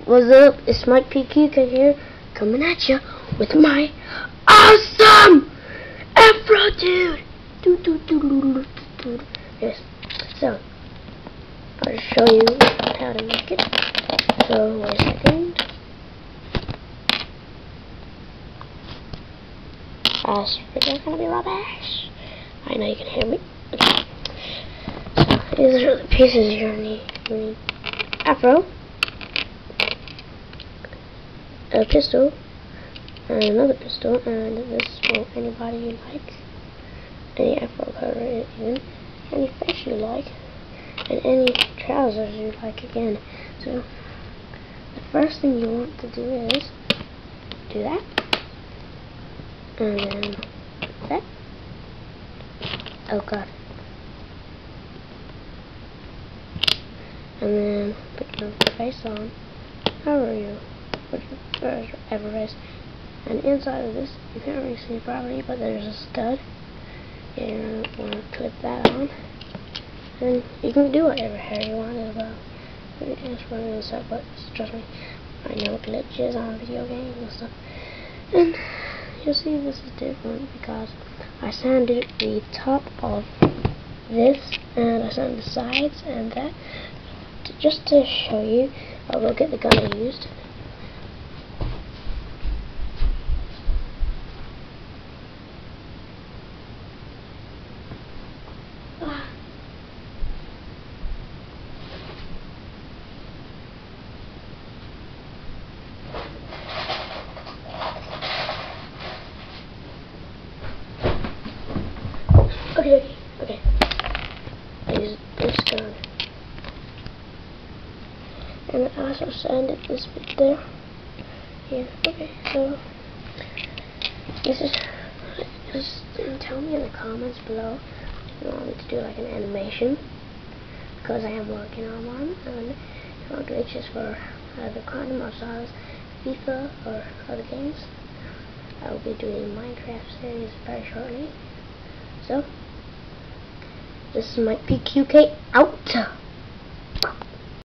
What's up? It's Mike PQK here, coming at you with my awesome Afro dude. Yes. So I'll just show you how to make it. So wait a second. That's gonna be rubbish. I know you can hear me. Okay. So these are the pieces you need. You need Afro, a pistol, and another pistol, and this for anybody you like, any Afro color even, any face you like, and any trousers you like again. So the first thing you want to do is do that, and then that. Oh god. And then put your face on, however you put your face. And inside of this, you can't really see properly, but there's a stud. You're going to want to clip that on. And you can do whatever hair you want as well. Just run it and stuff, but trust me, I know glitches on video games and stuff. And you'll see this is different because I sanded the top of this, and I sanded the sides and that. Just to show you, I'll go get the gun I used. Okay. I used this gun. And I also sanded this bit there. Yeah, okay, so just tell me in the comments below if you want me to do like an animation, because I am working on one, and if you want glitches for either Quantum or Stars, FIFA or other games. I will be doing a Minecraft series very shortly. So this is my PQK out.